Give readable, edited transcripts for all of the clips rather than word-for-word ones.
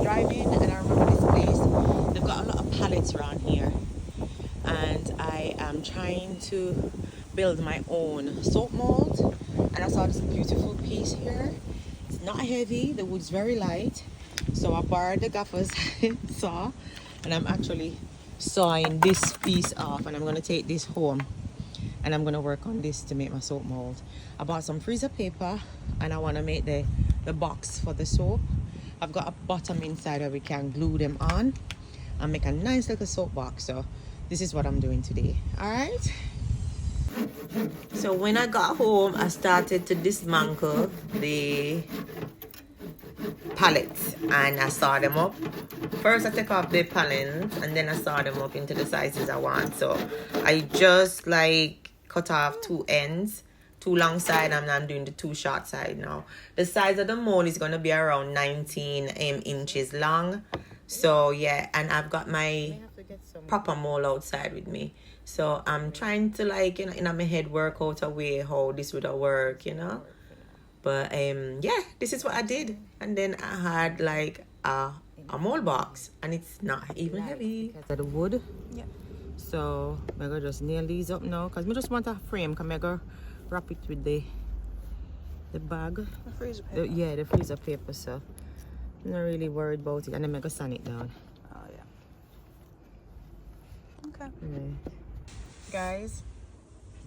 driving and I remember this place. They've got a lot of pallets around here, and I am trying to build my own soap mold. And I saw this beautiful piece here. It's not heavy, the wood's very light, so I borrowed the gaffer's saw, and I'm actually sawing this piece off, and I'm going to take this home and I'm going to work on this to make my soap mold. I bought some freezer paper and I want to make the box for the soap. I've got a bottom inside where we can glue them on and make a nice little soap box. So this is what I'm doing today. All right. So when I got home, I started to dismantle the pallets and I saw them up. First I took off the pallets and then I saw them up into the sizes I want. So I just like cut off 2 ends, 2 long side, and I'm doing the 2 short side now. The size of the mold is going to be around 19 inches long. So yeah, and I've got my proper mold outside with me. So I'm trying to, like, you know, in my head work out a way how this would work, you know. But yeah, this is what I did. And then I had like a mold box, and it's not even heavy because of the wood. Yeah. So I'm gonna just nail these up now because I just want a frame. Because I'm gonna wrap it with the bag. The freezer paper. The freezer paper. So I'm not really worried about it. And then I'm gonna sand it down. Oh yeah. Okay. Guys,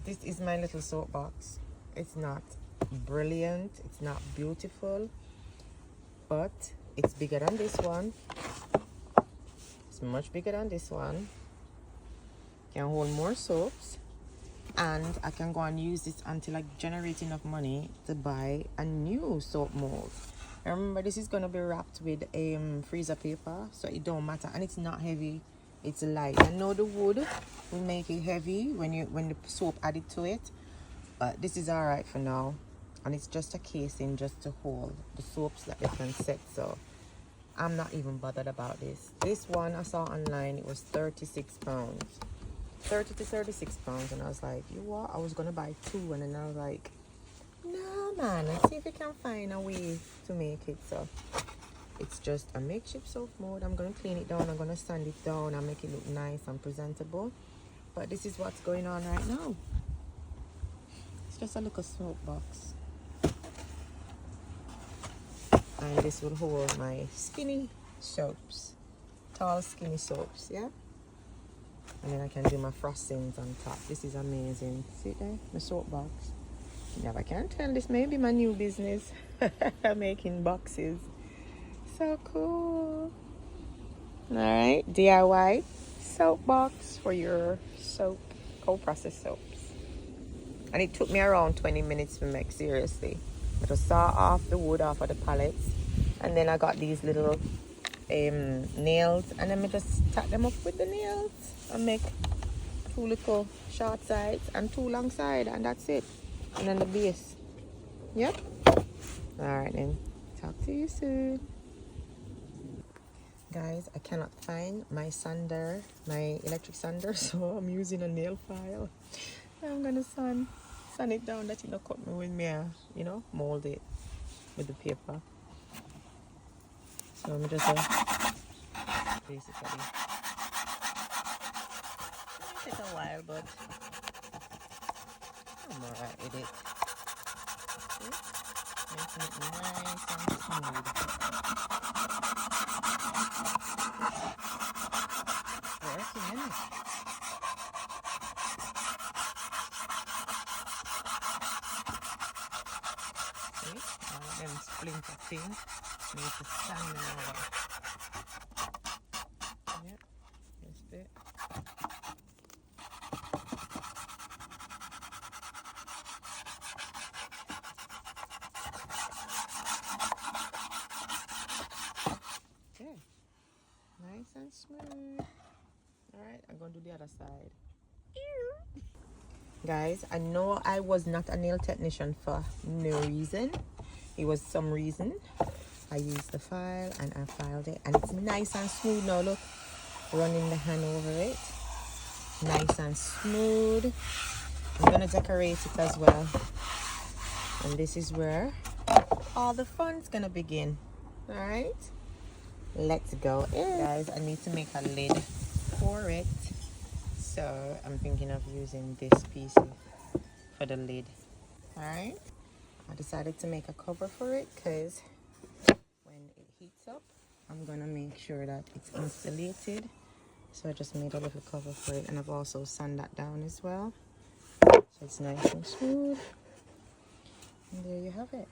this is my little soap box. It's not brilliant, it's not beautiful, but it's bigger than this one. It's much bigger than this one. Can hold more soaps, and I can go and use this until I generate enough money to buy a new soap mold. Remember, this is going to be wrapped with freezer paper, so it don't matter, and it's not heavy, it's light. I know the wood will make it heavy when the soap added to it, but this is all right for now. And it's just a casing just to hold the soaps that they can set. So I'm not even bothered about this. This one I saw online, it was £36. 30 to 36 pounds. And I was like, you what? I was gonna buy 2, and then I was like, nah man, let's see if we can find a way to make it. So it's just a makeshift soap mold. I'm gonna clean it down, I'm gonna sand it down and make it look nice and presentable. But this is what's going on right now. It's just a little soap box. And this will hold my skinny soaps, tall skinny soaps, yeah. And then I can do my frostings on top. This is amazing. See there, my soap box. Never can tell, this may be my new business. Making boxes. So cool. All right, DIY soap box for your soap, cold processed soaps. And it took me around 20 minutes to make, seriously. I just saw off the wood off of the pallets, and then I got these little nails, and then I just tack them up with the nails and make 2 little short sides and 2 long side, and that's it. And then the base. Yep. All right then. Talk to you soon. Guys, I cannot find my sander, my electric sander, so I'm using a nail file. I'm gonna sand it down that it don't cut me with me, you know, mold it with the paper. So I'm just basically, it take a while, but I'm alright with it. See? Making it nice and smooth. Working, isn't it? Them splinter things need to sand them over. Yep, this bit. Okay, nice and smooth. Alright, I'm going to do the other side. Guys, I know I was not a nail technician for no reason. It was some reason. I used the file and I filed it, and it's nice and smooth now. Look, running the hand over it, nice and smooth. I'm gonna decorate it as well, and this is where all the fun's gonna begin. All right, let's go in. Guys, I need to make a lid for it. So I'm thinking of using this piece for the lid. Alright. I decided to make a cover for it because when it heats up, I'm gonna make sure that it's insulated. So I just made a little cover for it, and I've also sanded that down as well. So it's nice and smooth. And there you have it.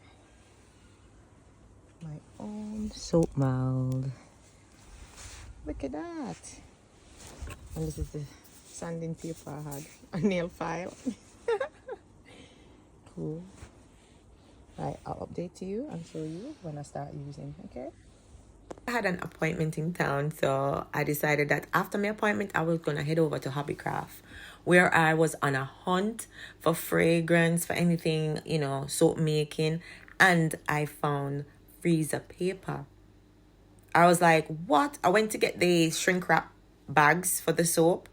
My own soap mold. Look at that. And this is the sanding paper I had, a nail file. Cool. Right, I'll update to you and show you when I start using, okay? I had an appointment in town, so I decided that after my appointment, I was gonna head over to Hobbycraft, where I was on a hunt for fragrance, for anything, you know, soap making, and I found freezer paper. I was like, what? I went to get the shrink wrap bags for the soap,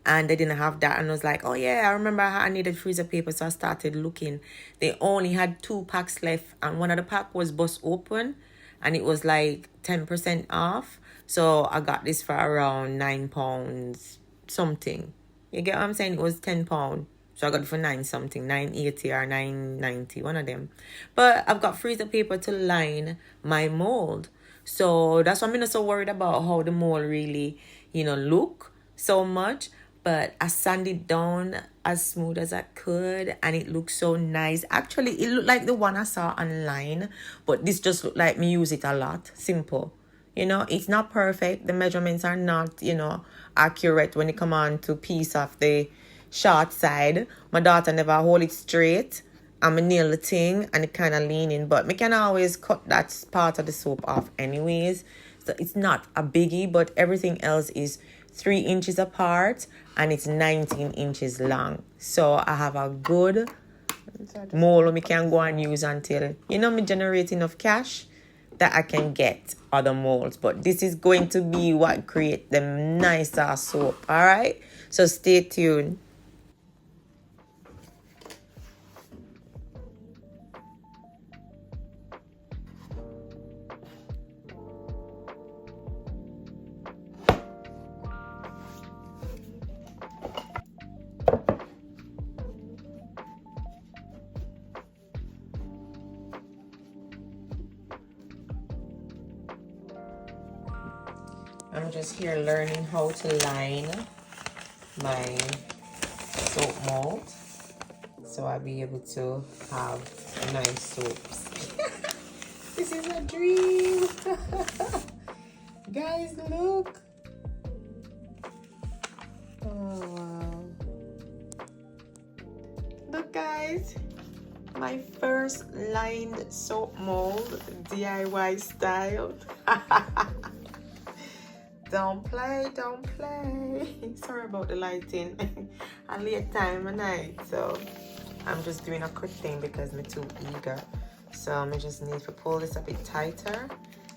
and they didn't have that. And I was like, oh yeah, I remember I needed freezer paper. So I started looking. They only had 2 packs left, and one of the pack was bust open, and it was like 10% off. So I got this for around £9 something. You get what I'm saying? It was £10. So I got it for 9 something, 9.80 or 9.90, one of them. But I've got freezer paper to line my mold. So that's why I'm not so worried about how the mold really, you know, look so much. But I sanded it down as smooth as I could, and it looks so nice. Actually, it looked like the one I saw online, but this just looked like me use it a lot. Simple. You know, it's not perfect. The measurements are not, you know, accurate when it come on to piece of the short side. My daughter never hold it straight. I'm a nail the thing and it kind of leaning, but me can always cut that part of the soap off anyways. So it's not a biggie, but everything else is 3 inches apart and it's 19 inches long. So I have a good mold me can go and use until, you know, me generate enough cash that I can get other molds. But this is going to be what create the nicer soap. All right, so stay tuned. I'm just here learning how to line my soap mold so I'll be able to have nice soaps. This is a dream. Guys, look. Oh wow. Look guys, my first lined soap mold, DIY style. Don't play, don't play. Sorry about the lighting. I late time of night, so I'm just doing a quick thing because I'm too eager. So I just need to pull this a bit tighter,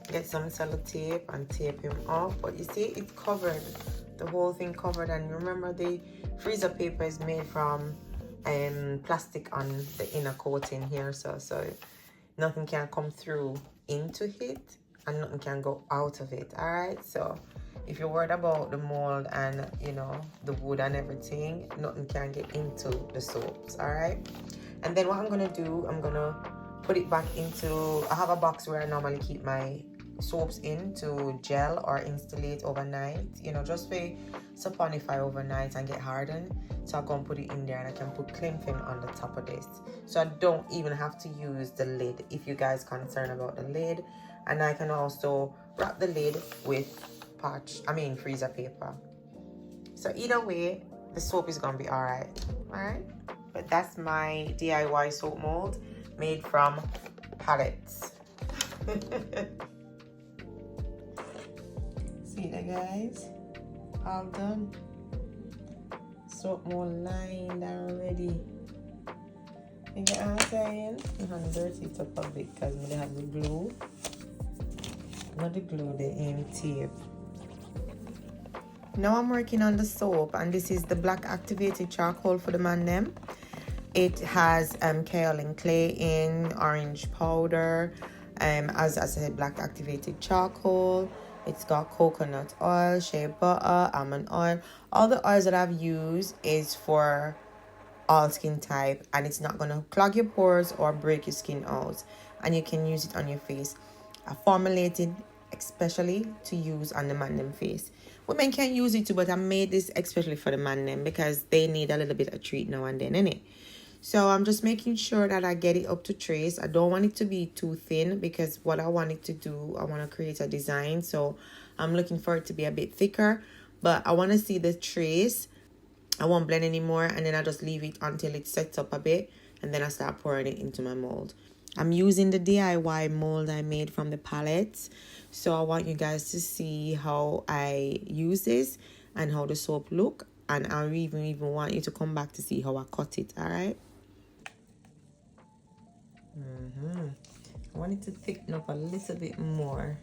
get some sellotape and tape him off. But you see, it's covered, the whole thing covered. And remember, the freezer paper is made from plastic on the inner coating here, so nothing can come through into it and nothing can go out of it. All right, so if you're worried about the mold and, you know, the wood and everything, nothing can get into the soaps. All right, and then what I'm gonna do, I'm gonna put it back into, I have a box where I normally keep my soaps in to gel or installate overnight, you know, just for saponify overnight and get hardened. So I'm gonna put it in there, and I can put cling film on the top of this, so I don't even have to use the lid if you guys concerned about the lid. And I can also wrap the lid with freezer paper. So either way, the soap is gonna be all right. But that's my DIY soap mold made from pallets. See that, guys? All done. Soap mold lined already. You get what I'm saying? I'm gonna dirty it up a bit because we have the glue. Not the glue, the tape. Now I'm working on the soap, and this is the black activated charcoal for the man them. It has kaolin clay in, orange powder, as I said, black activated charcoal, It's got coconut oil, shea butter, almond oil. All the oils that I've used is for all skin type, and it's not gonna clog your pores or break your skin out, and you can use it on your face. I formulated especially to use on the man them face. Women can use it too, but I made this especially for the man them because they need a little bit of treat now and then, innit? So I'm just making sure that I get it up to trace. I don't want it to be too thin because what I want it to do, I want to create a design. So I'm looking for it to be a bit thicker, but I want to see the trace. I won't blend anymore, and then I just leave it until it sets up a bit, and then I start pouring it into my mold. I'm using the DIY mold I made from the Pallet. So I want you guys to see how I use this and how the soap look, and I even want you to come back to see how I cut it. All right. I want it to thicken up a little bit more.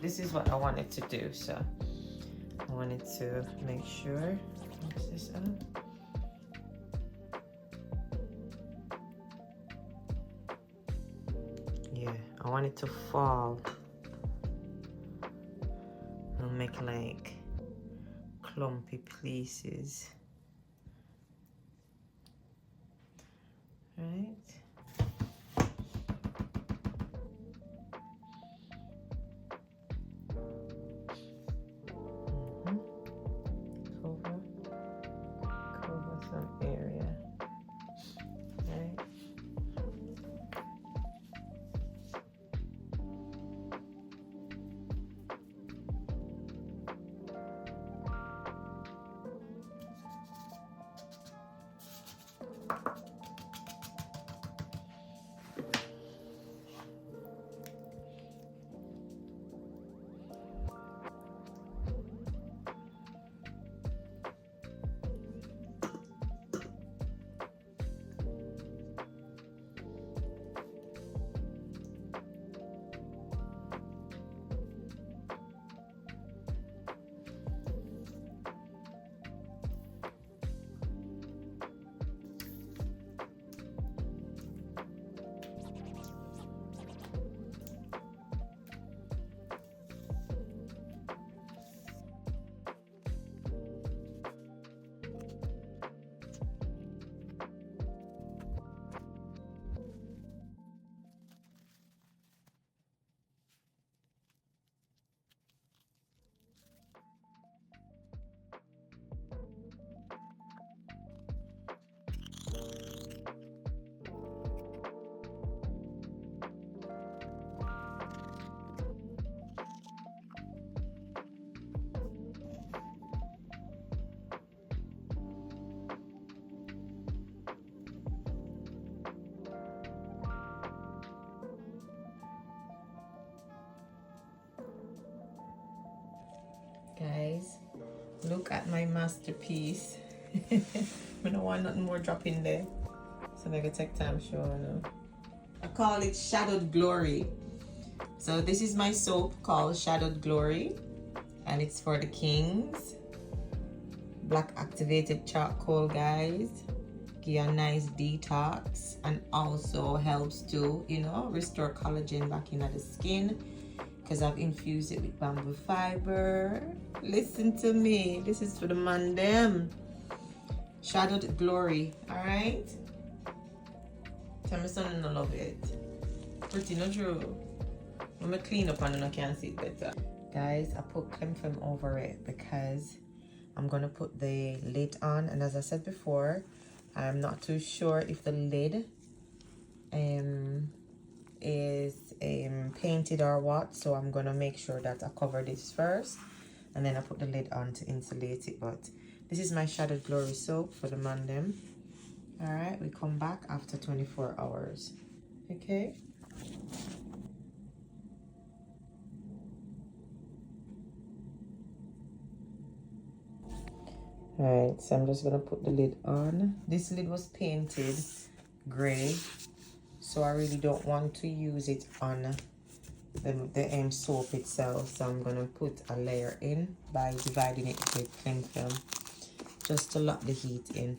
This is what I wanted to do, so I wanted to make sure. Mix this up. Yeah, I want it to fall and make like clumpy pieces. Right? Cover some area. Right? Guys, look at my masterpiece. I don't want nothing more drop in there. So I'm gonna take time showing you. I call it Shadowed Glory. So this is my soap called Shadowed Glory, and it's for the kings. Black activated charcoal, guys. Give you a nice detox, and also helps to, you know, restore collagen back into the skin, because I've infused it with bamboo fiber. Listen to me, this is for the man them. Shadowed Glory, all right? Tell me son I love it. Pretty no true. Let me clean up and I can see it better. Guys, I put cling film over it because I'm gonna put the lid on, and as I said before, I'm not too sure if the lid is painted or what, so I'm gonna make sure that I cover this first and then I put the lid on to insulate it. But this is my Shadowed Glory soap for the man them. All right, we come back after 24 hours. Okay. All right, so I'm just gonna put the lid on. This lid was painted gray, so I really don't want to use it on the soap itself. So I'm gonna put a layer in by dividing it with cling film, just to lock the heat in.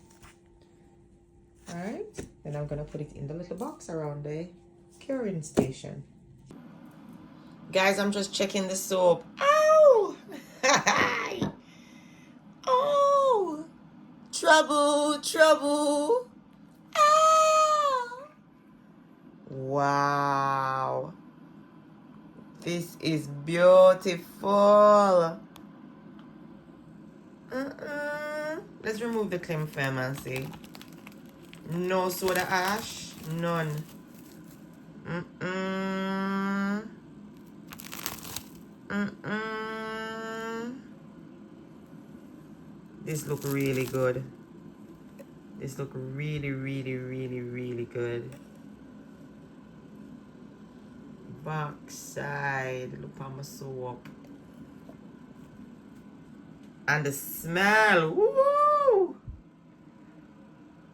All right, then I'm gonna put it in the little box around the curing station. Guys, I'm just checking the soap. Ow! Oh! Trouble, trouble. Ow! Wow. This is beautiful. Let's remove the cling film and see. No soda ash, none. This look really good. This look really, really, really, really good. Backside, look at my soap. And the smell, woo!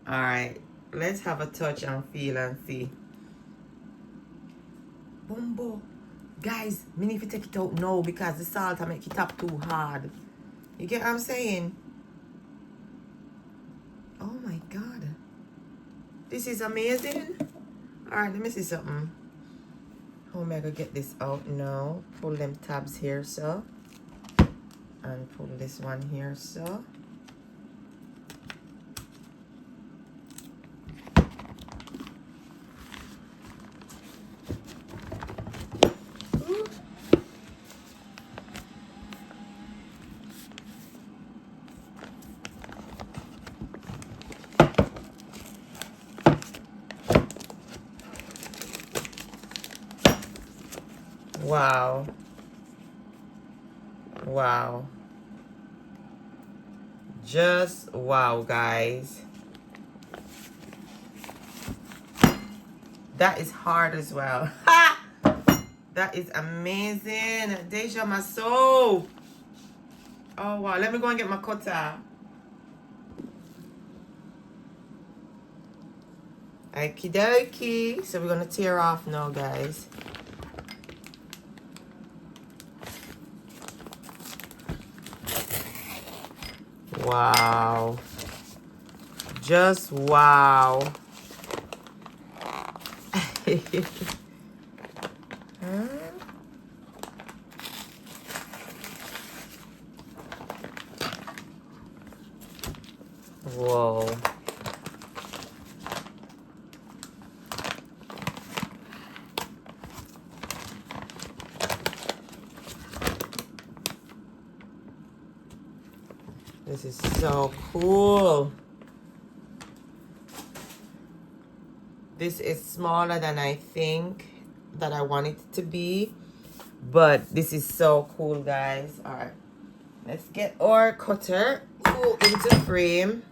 All right, let's have a touch and feel and see. Bumbo. Guys, me need to take it out now because the salt I make it up too hard. You get what I'm saying? Oh my God. This is amazing. All right, let me see something. How am I gonna get this out now? Pull them tabs here, so. And pull this one here, so. Wow. Wow. Just wow, guys. That is hard as well. Ha! That is amazing. Deja, my soap. Oh, wow. Let me go and get my cutter. Okie dokie. So we're going to tear off now, guys. Wow. Just wow. Whoa. This is so cool. This is smaller than I think that I want it to be, but this is so cool, guys. All right, let's get our cutter into frame.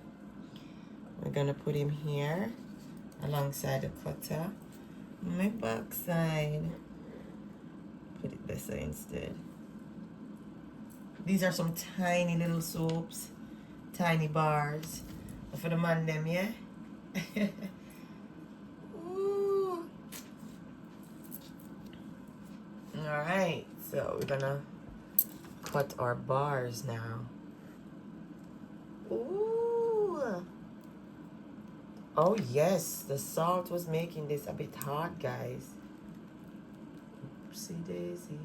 We're gonna put him here alongside the cutter. My back side. Put it this way instead. These are some tiny little soaps, tiny bars. For the man them, yeah? Ooh. Alright, so we're gonna cut our bars now. Ooh. Oh yes, the salt was making this a bit hard, guys. Oopsie daisy.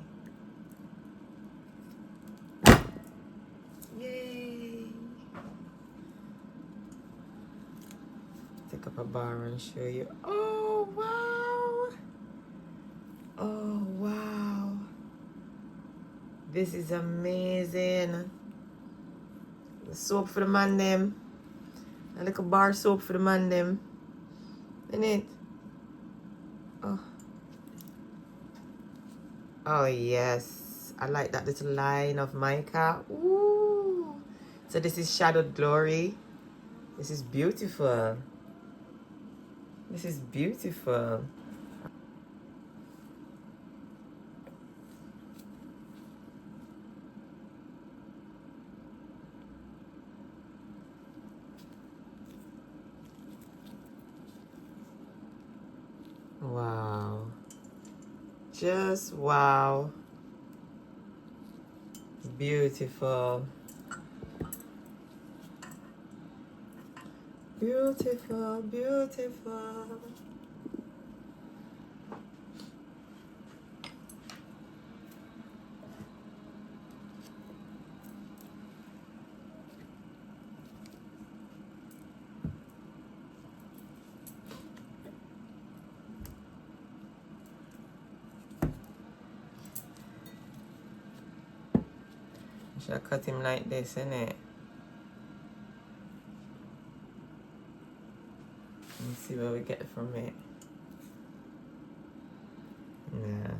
Yay! Take up a bar and show you. Oh wow! Oh wow! This is amazing. The soap for the man them. A little bar soap for the man them. Isn't it? Oh. Oh yes. I like that little line of mica. Ooh. So this is Shadowed Glory. This is beautiful. This is beautiful. Wow. Just wow. Beautiful. Beautiful, beautiful. Should I cut him like this, innit? Let's see what we get from it. Yeah.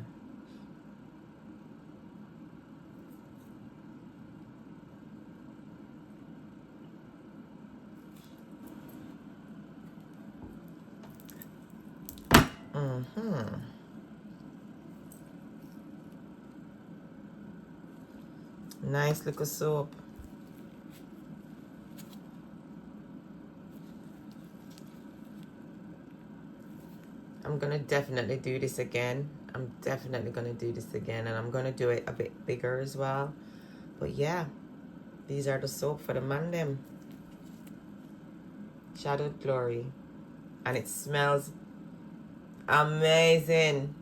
Nice little soap. I'm gonna definitely do this again. I'm definitely gonna do this again, and I'm gonna do it a bit bigger as well. But yeah, these are the soap for the man them. Shadowed Glory. And it smells amazing.